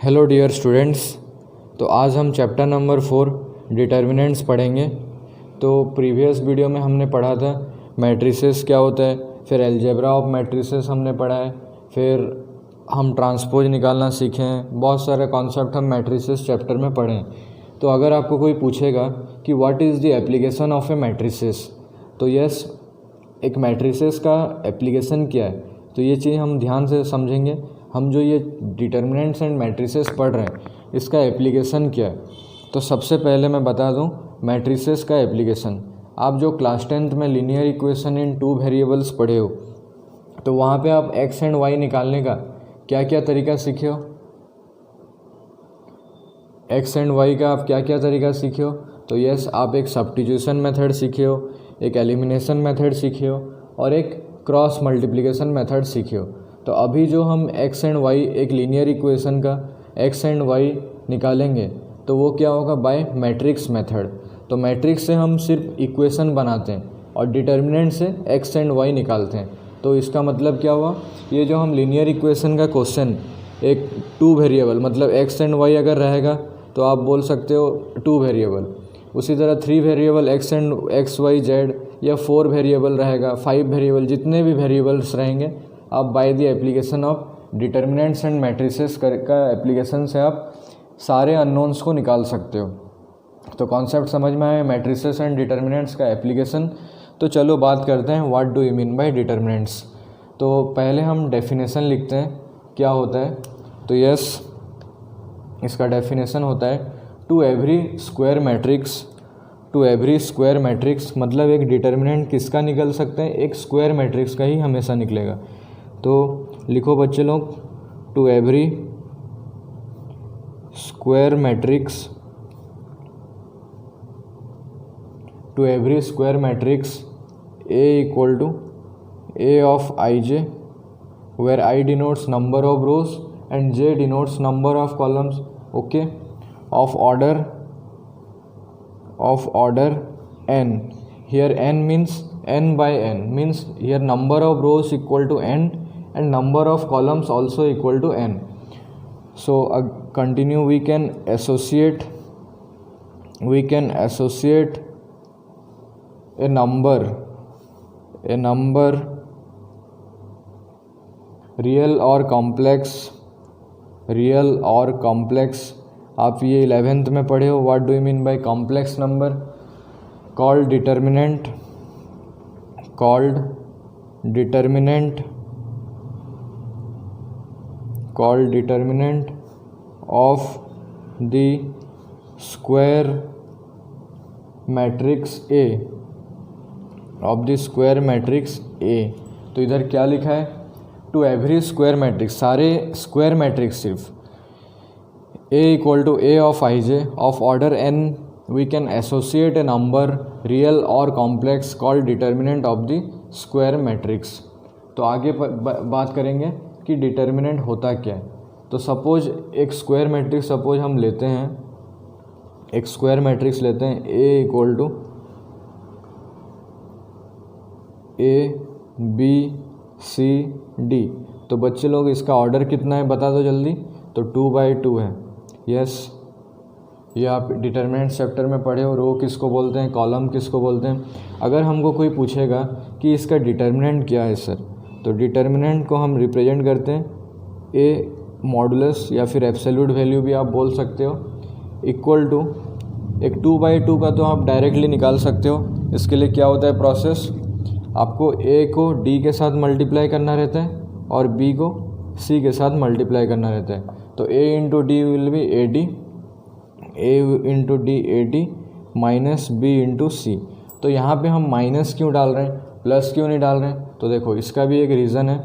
Hello dear students. तो आज हम चैप्टर नंबर 4 डिटर्मिनेंट्स पढ़ेंगे। तो प्रीवियस वीडियो में हमने पढ़ा था मैट्रिसेस क्या होता है, फिर अलजेब्रा ऑफ मैट्रिसेस हमने पढ़ा है, फिर हम ट्रांसपोज निकालना सीखे हैं। बहुत सारे कॉन्सेप्ट हम मैट्रिसेस चैप्टर में पढ़े हैं। तो अगर आपको कोई पूछेगा कि what is the application of A matrices, तो यस, एक मैट्रिसेस का एप्लीकेशन क्या है, तो ये चीज़ हम ध्यान से समझेंगे। हम जो ये डिटर्मिनेंट्स एंड मैट्रिसेस पढ़ रहे हैं, इसका एप्लीकेशन क्या है। तो सबसे पहले मैं बता दूं मैट्रिसेस का एप्लीकेशन। आप जो क्लास 10th में लीनियर इक्वेशन इन 2 वेरिएबल्स पढ़े हो, तो वहाँ पे आप एक्स एंड वाई निकालने का क्या क्या तरीका सीखे हो। एक्स एंड वाई का आप क्या क्या तरीका सीखे हो। तो यस, आप एक सब्स्टिट्यूशन मेथड सीखे हो, एक एलिमिनेशन मेथड सीखे हो और एक क्रॉस मल्टीप्लिकेशन मेथड सीखे हो। तो अभी जो हम एक्स एंड वाई, एक लीनियर इक्वेशन का एक्स एंड वाई निकालेंगे, तो वो क्या होगा, बाय मैट्रिक्स मेथड। तो मैट्रिक्स से हम सिर्फ इक्वेशन बनाते हैं और डिटर्मिनेंट से एक्स एंड वाई निकालते हैं। तो इसका मतलब क्या हुआ, ये जो हम लीनियर इक्वेशन का क्वेश्चन एक 2 वेरिएबल मतलब एक्स एंड वाई अगर रहेगा तो आप बोल सकते हो 2 वेरिएबल। उसी तरह 3 वेरिएबल एक्स वाई जेड, या 4 वेरिएबल रहेगा, 5 वेरिएबल, जितने भी वेरिएबल्स रहेंगे आप by the application of determinants and matrices का एप्लीकेशन से आप सारे अननोन्स को निकाल सकते हो। तो कॉन्सेप्ट समझ में आए, मैट्रिसेस एंड डिटर्मिनेंट्स का एप्लीकेशन। तो चलो बात करते हैं what do you mean bye determinants. तो पहले हम डेफिनेशन लिखते हैं क्या होता है। तो यस, इसका डेफिनेशन होता है टू एवरी स्क्वायर मैट्रिक्स, मतलब एक डिटर्मिनेंट किसका निकल सकता है, एक स्क्वायर मैट्रिक्स का ही हमेशा निकलेगा। तो लिखो बच्चे लोग, to every square matrix A equal to A of I j, where I denotes number of rows and J denotes number of columns, okay, of order n. Here n means n by n, means here number of rows equal to n and number of columns also equal to n. So continue, we can associate a number real और complex. आप ये 11th में पढ़े हो, what do you mean by complex number, called determinant of the square matrix A. तो इधर क्या लिखा है, टू एवरी स्क्वायर मैट्रिक्स, सारे स्क्वायर मैट्रिक्स सिर्फ A equal to A of I J of order n, we can associate a number real और complex called determinant of the square matrix. तो आगे बात करेंगे कि डिटर्मिनेंट होता क्या है। तो सपोज एक स्क्वायर मैट्रिक्स हम लेते हैं, A equal to A B C D। तो बच्चे लोग इसका ऑर्डर कितना है बता दो जल्दी। तो 2/2 है। यस, ये आप डिटर्मिनेंट चैप्टर में पढ़े हो, रो किसको बोलते हैं, कॉलम किसको बोलते हैं। अगर हमको कोई पूछेगा कि इसका डिटर्मिनेंट क्या है सर, तो डिटर्मिनेंट को हम रिप्रेजेंट करते हैं ए मॉडुलस या फिर एब्सोल्यूट वैल्यू भी आप बोल सकते हो, इक्वल टू एक 2/2 का तो आप डायरेक्टली निकाल सकते हो। इसके लिए क्या होता है प्रोसेस, आपको ए को डी के साथ मल्टीप्लाई करना रहता है और बी को सी के साथ मल्टीप्लाई करना रहता है। तो A into D will be A D minus B into C. तो यहाँ पे हम माइनस क्यों डाल रहे हैं, प्लस क्यों नहीं डाल रहे हैं, तो देखो इसका भी एक रीज़न है।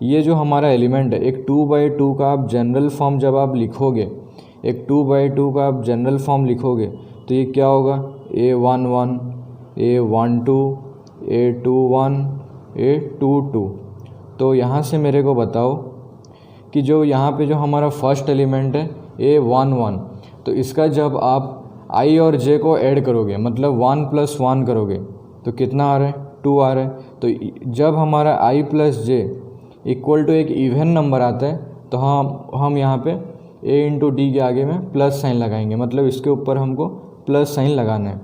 ये जो हमारा एलिमेंट है, एक 2/2 का आप जनरल फॉर्म जब आप लिखोगे, तो ये क्या होगा, A11, A12, A21, A22। तो यहाँ से मेरे को बताओ कि जो यहाँ पे जो हमारा फर्स्ट एलिमेंट है A11, तो इसका जब आप I और J को ऐड करोगे, मतलब 1 + 1 करोगे, तो कितना आ रहा है, 2 आ रहा है। तो जब हमारा I + J इक्वल टू एक इवन नंबर आता है, तो हम यहाँ पे ए इंटू डी के आगे में प्लस साइन लगाएंगे, मतलब इसके ऊपर हमको प्लस साइन लगाना है।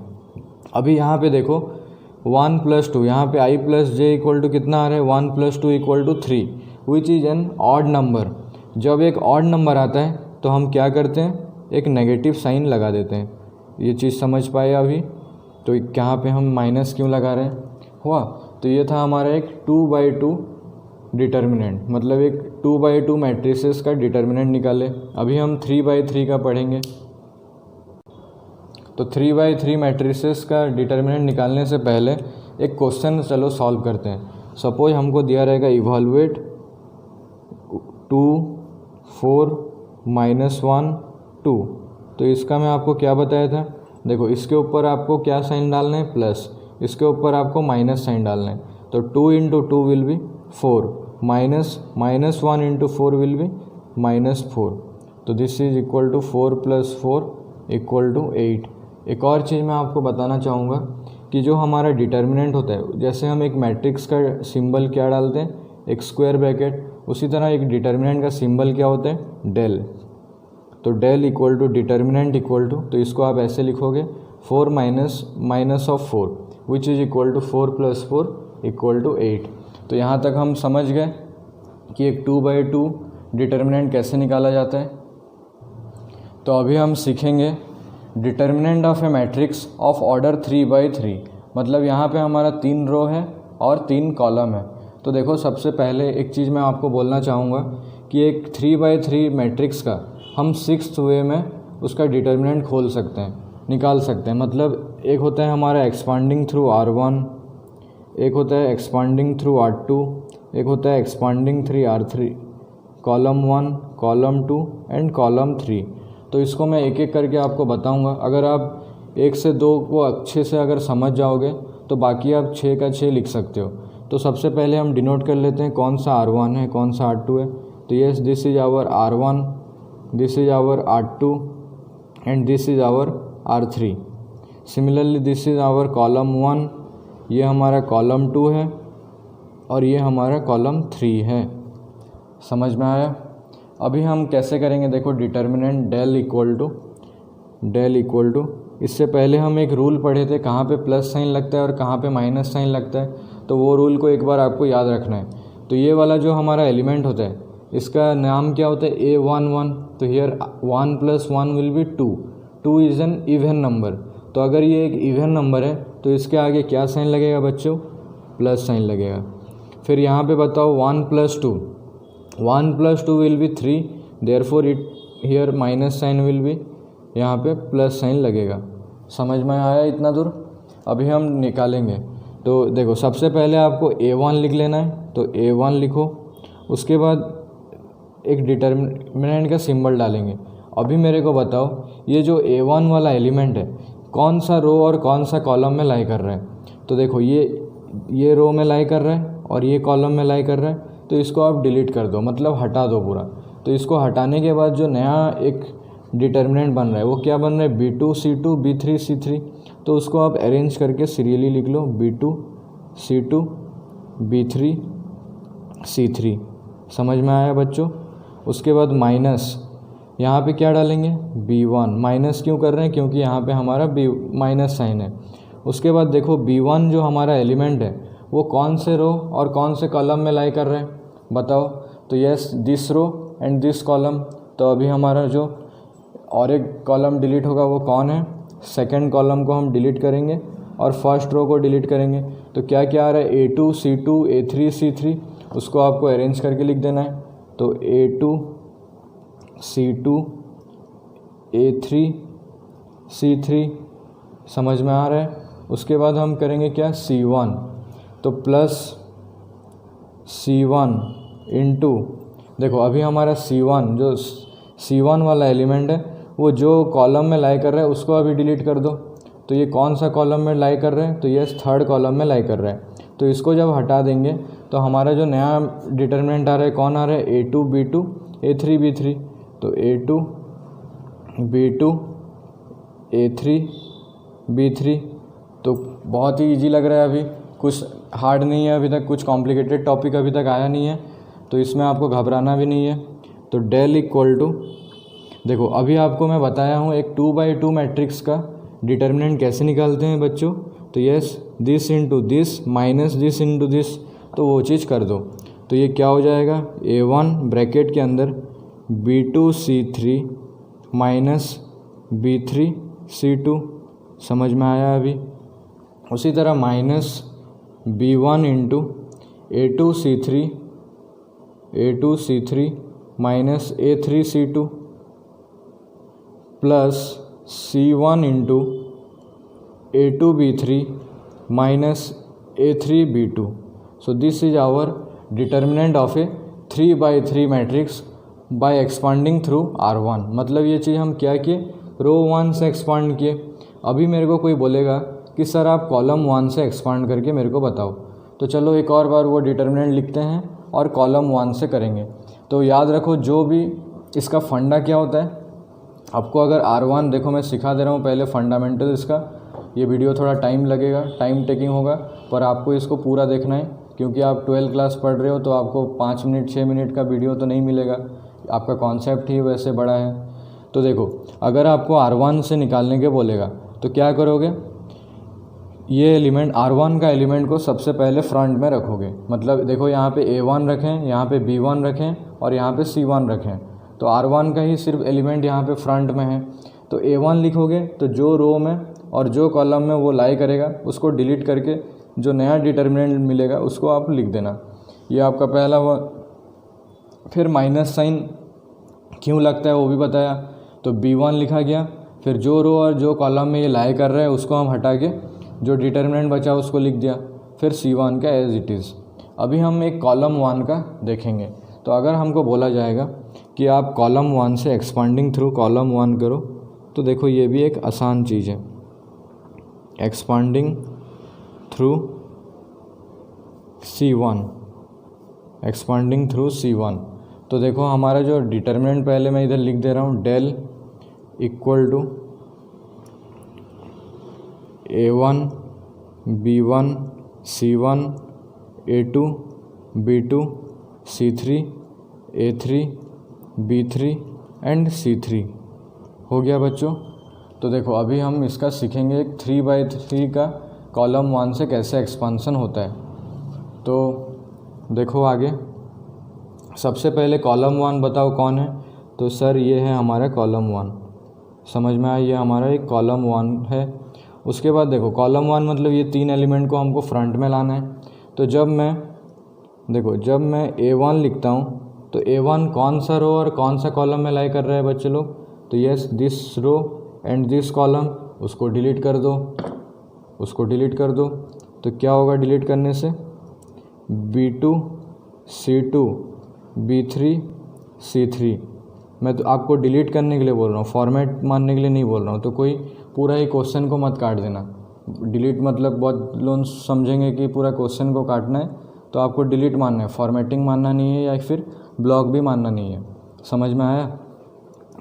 अभी यहाँ पे देखो 1 + 2, यहाँ पे i + j = कितना आ रहा है, 1 + 2 = 3, which is an odd number. जब एक ऑड नंबर आता है तो हम क्या करते हैं, एक नेगेटिव साइन लगा देते हैं। ये चीज़ समझ पाए अभी? तो यहाँ पे हम माइनस क्यों लगा रहे हैं हुआ? तो ये था हमारा एक 2/2 डिटर्मिनेंट, मतलब एक 2/2 मैट्रिसेस का डिटर्मिनेंट निकाले। अभी हम 3/3 का पढ़ेंगे। तो 3/3 मैट्रिसेस का डिटर्मिनेंट निकालने से पहले एक क्वेश्चन चलो सॉल्व करते हैं। सपोज हमको दिया रहेगा इवैल्यूएट 2 4 -1 2, तो इसका मैं आपको क्या बताया था, देखो इसके ऊपर आपको क्या साइन डालना है, प्लस, इसके ऊपर आपको माइनस साइन डालना है। तो 2 × 2 विल बी 4, -1 × 4 विल बी -4। तो दिस इज इक्वल टू 4 + 4 = 8। एक और चीज़ मैं आपको बताना चाहूँगा कि जो हमारा डिटर्मिनेंट होता है, जैसे हम एक मैट्रिक्स का सिंबल क्या डालते हैं, एक स्क्वायर ब्रैकेट, उसी तरह एक डिटर्मिनेंट का सिंबल क्या होता है, डेल। तो del equal to determinant equal to, तो इसको आप ऐसे लिखोगे 4 - 4 विच इज़ इक्वल टू 4 + 4 = 8। तो यहाँ तक हम समझ गए कि एक 2/2 डिटर्मिनेंट कैसे निकाला जाता है। तो अभी हम सीखेंगे determinant of A matrix of order 3/3, मतलब यहाँ पे हमारा 3 रो है और 3 कॉलम है। तो देखो सबसे पहले एक चीज़ मैं आपको बोलना चाहूँगा कि एक 3/3 मैट्रिक्स का हम 6th वे में उसका डिटर्मिनेंट खोल सकते हैं, निकाल सकते हैं। मतलब एक होता है हमारा एक्सपांडिंग थ्रू R1, एक होता है एक्सपांडिंग थ्रू R2, एक होता है expanding through R3, column 1, column 2 and column 3। तो इसको मैं एक एक करके आपको बताऊंगा। अगर आप 1 से 2 को अच्छे से अगर समझ जाओगे तो बाकी आप 6 का 6 लिख सकते हो। तो सबसे पहले हम डिनोट कर लेते हैं कौन सा R1 है, कौन सा R2 है। तो yes, this is our R1, this is our R2 and this is our R3। Similarly this is our column 1, ये हमारा कॉलम 2 है और ये हमारा कॉलम 3 है। समझ में आया? अभी हम कैसे करेंगे, देखो डिटर्मिनेंट डेल इक्वल टू, इससे पहले हम एक रूल पढ़े थे कहाँ पे प्लस साइन लगता है और कहाँ पे माइनस साइन लगता है। तो वो रूल को एक बार आपको याद रखना है। तो ये वाला जो हमारा एलिमेंट होता है इसका नाम क्या होता है, A11। तो here 1 + 1 will be 2, 2 is an even number. तो अगर ये एक इवन नंबर है तो इसके आगे क्या साइन लगेगा बच्चों, प्लस साइन लगेगा। फिर यहाँ पे बताओ 1 + 2, 1 + 2 will be 3, therefore it here minus sign will be, यहाँ पे प्लस साइन लगेगा। समझ में आया इतना दूर? अभी हम निकालेंगे। तो देखो सबसे पहले आपको A1 लिख लेना है, तो A1 लिखो। उसके बाद एक डिटर्मिनेंट का सिंबल डालेंगे। अभी मेरे को बताओ ये जो A1 वाला एलिमेंट है कौन सा रो और कौन सा कॉलम में लाई कर रहा है। तो देखो ये रो में लाई कर रहा है और ये कॉलम में लाई कर रहा है। तो इसको आप डिलीट कर दो, मतलब हटा दो पूरा। तो इसको हटाने के बाद जो नया एक डिटर्मिनेंट बन रहा है वो क्या बन रहा है, B2 C2 B3 C3। तो उसको आप अरेंज करके सीरियली लिख लो, B2 C2 B3 C3। समझ में आया बच्चों? उसके बाद माइनस, यहाँ पे क्या डालेंगे, B1। माइनस क्यों कर रहे हैं, क्योंकि यहाँ पे हमारा माइनस साइन है। उसके बाद देखो B1 जो हमारा एलिमेंट है वो कौन से रो और कौन से कॉलम में लाई कर रहे हैं बताओ। तो yes, this row and this column. तो अभी हमारा जो और एक कॉलम डिलीट होगा वो कौन है, सेकंड कॉलम को हम डिलीट करेंगे और फर्स्ट रो को डिलीट करेंगे। तो क्या क्या आ रहा है, A2 C2 A3 C3। उसको आपको अरेंज करके लिख देना है। तो A2 C2 A3 C3। समझ में आ रहा है? उसके बाद हम करेंगे क्या, C1। तो प्लस C1 इंटू, देखो अभी हमारा C1 जो C1 वाला एलिमेंट है वो जो कॉलम में लाई कर रहा है उसको अभी डिलीट कर दो। तो ये कौन सा कॉलम में लाई कर रहा है, तो ये थर्ड कॉलम में लाई कर रहा है। तो इसको जब हटा देंगे तो हमारा जो नया डिटर्मिनेंट आ रहा है कौन आ रहा है, A2 B2 A3 B3। तो A2 B2 A3 B3। तो बहुत ही इजी लग रहा है, अभी कुछ हार्ड नहीं है, अभी तक कुछ कॉम्प्लिकेटेड टॉपिक अभी तक आया नहीं है। तो इसमें आपको घबराना भी नहीं है। तो डेल इक्वल टू देखो अभी आपको मैं बताया हूँ एक 2x2 मैट्रिक्स का डिटर्मिनेंट कैसे निकालते हैं बच्चों। तो yes this into this minus this into this, तो वो चीज़ कर दो। तो ये क्या हो जाएगा, A1 ब्रैकेट के अंदर B2C3 माइनस B3C2, समझ में आया अभी। उसी तरह minus B1 into A2C3 minus A3C2 plus C1 into A2B3 minus A3B2। So this is our determinant of a 3x3 matrix by expanding through R1। मतलब ये चीज़ हम क्या किए, रो 1 से एक्सपांड किए। अभी मेरे को कोई बोलेगा कि सर आप कॉलम 1 से एक्सपांड करके मेरे को बताओ, तो चलो एक और बार वो डिटर्मिनेंट लिखते हैं और कॉलम 1 से करेंगे। तो याद रखो जो भी इसका फंडा क्या होता है आपको, अगर R1 देखो मैं सिखा दे रहा हूँ पहले फंडामेंटल इसका। ये वीडियो थोड़ा टाइम लगेगा, टाइम टेकिंग होगा, पर आपको इसको पूरा देखना है क्योंकि आप 12th क्लास पढ़ रहे हो, तो आपको 5 मिनट 6 मिनट का वीडियो तो नहीं मिलेगा, आपका कॉन्सेप्ट ही वैसे बड़ा है। तो देखो अगर आपको R1 से निकालने के बोलेगा तो क्या करोगे, ये एलिमेंट R1 का एलिमेंट को सबसे पहले फ्रंट में रखोगे। मतलब देखो यहाँ पे A1 रखें, यहाँ पे B1 रखें और यहाँ पे C1 रखें, तो R1 का ही सिर्फ एलिमेंट यहाँ पे फ्रंट में है। तो A1 लिखोगे तो जो रो में और जो कॉलम में वो लाई करेगा उसको डिलीट करके जो नया डिटर्मिनेंट मिलेगा उसको आप लिख देना। ये आपका पहला हुआ। फिर माइनस साइन क्यों लगता है वो भी बताया। तो B1 लिखा गया, फिर जो रो और जो कॉलम में ये लाई कर रहा है उसको हम हटा के जो डिटर्मिनेंट बचा उसको लिख दिया, फिर C1 का एज इट इज़। अभी हम एक कॉलम 1 का देखेंगे। तो अगर हमको बोला जाएगा कि आप कॉलम 1 से एक्सपांडिंग थ्रू कॉलम 1 करो, तो देखो ये भी एक आसान चीज़ है, expanding through C1, expanding through C1। तो देखो हमारा जो डिटर्मिनेंट पहले मैं इधर लिख दे रहा हूँ, del equal to A1 B1 C1 A2 B2 C3 A3 B3 and C3 हो गया बच्चों। तो देखो अभी हम इसका सीखेंगे 3x3 का कॉलम 1 से कैसे एक्सपांसन होता है। तो देखो आगे सबसे पहले कॉलम 1 बताओ कौन है। तो सर ये है हमारा कॉलम 1, समझ में आया, ये हमारा एक कॉलम 1 है। उसके बाद देखो कॉलम 1 मतलब ये 3 एलिमेंट को हमको फ्रंट में लाना है। तो जब मैं A1 लिखता हूँ तो A1 कौन सा रो और कौन सा कॉलम में लाई कर रहा है बच्चे लोग, तो yes this row and this column, उसको डिलीट कर दो। तो क्या होगा डिलीट करने से, B2 C2 B3 C3। मैं तो आपको डिलीट करने के लिए बोल रहा हूँ, फॉर्मेट मानने के लिए नहीं बोल रहा हूँ। तो कोई पूरा ही क्वेश्चन को मत काट देना। डिलीट मतलब बहुत लोग समझेंगे कि पूरा क्वेश्चन को काटना है, तो आपको डिलीट मानना है, फॉर्मेटिंग मानना नहीं है या फिर ब्लॉक भी मानना नहीं है, समझ में आया।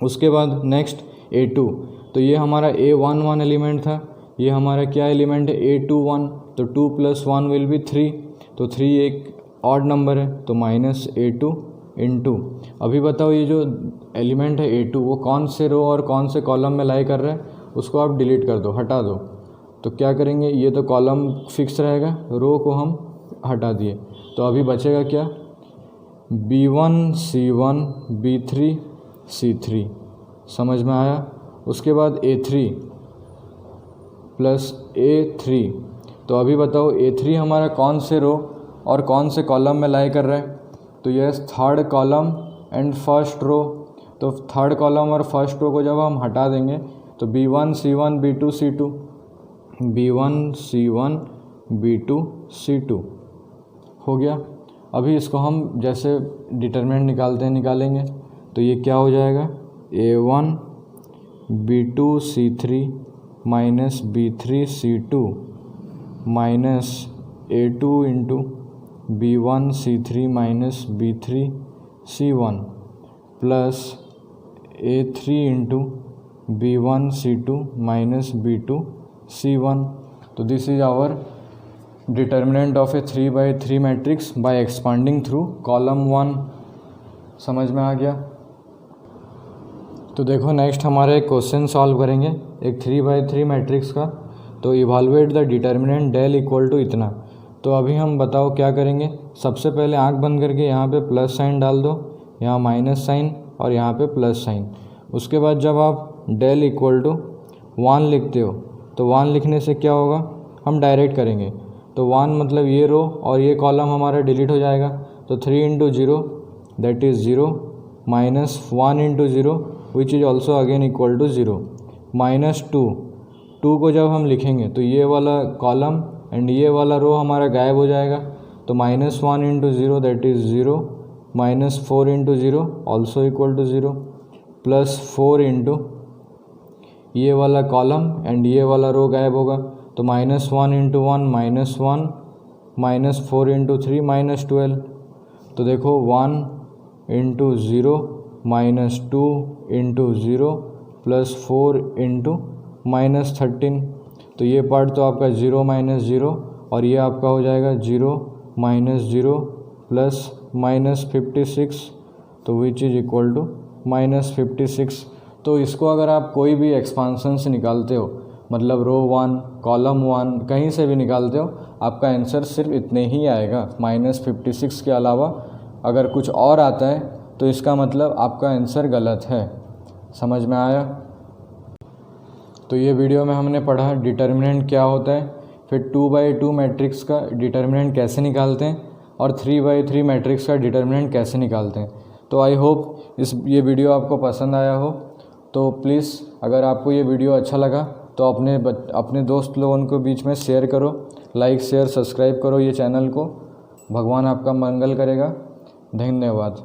उसके बाद नेक्स्ट A2, तो ये हमारा A11 एलिमेंट था, ये हमारा क्या एलिमेंट है A21। तो 2 + 1 विल बी 3, तो 3 एक ऑड नंबर है, तो माइनस A2 इंटू। अभी बताओ ये जो एलिमेंट है A2 वो कौन से रो और कौन से कॉलम में लाई कर रहा है, उसको आप डिलीट कर दो, हटा दो। तो क्या करेंगे, ये तो कॉलम फिक्स रहेगा, रो को हम हटा दिए। तो अभी बचेगा क्या, B1 C1 B3 C3, समझ में आया। उसके बाद A3 प्लस A3। तो अभी बताओ A3 हमारा कौन से रो और कौन से कॉलम में लाई कर रहा है, तो yes third column and first row. तो थर्ड कॉलम और फर्स्ट रो को जब हम हटा देंगे तो B1 C1 B2 C2, B1 C1 B2 C2 हो गया। अभी इसको हम जैसे डिटरमिनेंट निकालेंगे। तो ये क्या हो जाएगा, A1 B2 C3 minus B3 C2 minus A2 into B1 C3 minus B3 C1 plus A3 into B1 C2 minus B2 C1। तो this is our determinant of a 3x3 matrix by expanding through column 1, समझ में आ गया। तो देखो next हमारा एक question solve करेंगे एक 3x3 मैट्रिक्स का। तो evaluate the determinant del equal to इतना। तो अभी हम बताओ क्या करेंगे। सबसे पहले आंख बंद करके यहाँ पे प्लस साइन डाल दो, यहाँ माइनस साइन और यहाँ पे प्लस साइन। उसके बाद जब आप डेल इक्वल टू 1 लिखते हो तो 1 लिखने से क्या होगा, हम डायरेक्ट करेंगे। तो 1 मतलब ये रो और ये कॉलम हमारा डिलीट हो जाएगा। तो 3 into 0 that is 0 minus 1 into 0 which is also again equal to 0 minus 2 को जब हम लिखेंगे तो ये वाला कॉलम एंड ये वाला रो हमारा गायब हो जाएगा। तो minus 1 into 0 that is 0 minus 4 into 0 also equal to 0 plus 4 into ये वाला कॉलम एंड ये वाला रो गायब होगा। तो minus 1 into 1 minus 1 minus 4 into 3 minus 12। तो देखो 1 into 0 minus 2 into 0 plus 4 into minus 13। तो ये पार्ट तो आपका 0 माइनस 0 और ये आपका हो जाएगा 0 माइनस 0 प्लस माइनस 56। तो which is equal to minus 56। तो इसको अगर आप कोई भी एक्सपांसन से निकालते हो, मतलब रो 1 कॉलम 1 कहीं से भी निकालते हो, आपका आंसर सिर्फ इतने ही आएगा। माइनस 56 के अलावा अगर कुछ और आता है तो इसका मतलब आपका आंसर गलत है। समझ में आया। तो ये वीडियो में हमने पढ़ा डिटर्मिनेंट क्या होता है, फिर 2x2 मैट्रिक्स का डिटर्मिनेंट कैसे निकालते हैं और 3x3 मैट्रिक्स का डिटर्मिनेंट कैसे निकालते हैं। तो आई होप ये वीडियो आपको पसंद आया हो। तो प्लीज़ अगर आपको ये वीडियो अच्छा लगा तो अपने दोस्त लोगों के बीच में शेयर करो, लाइक शेयर सब्सक्राइब करो ये चैनल को। भगवान आपका मंगल करेगा। धन्यवाद।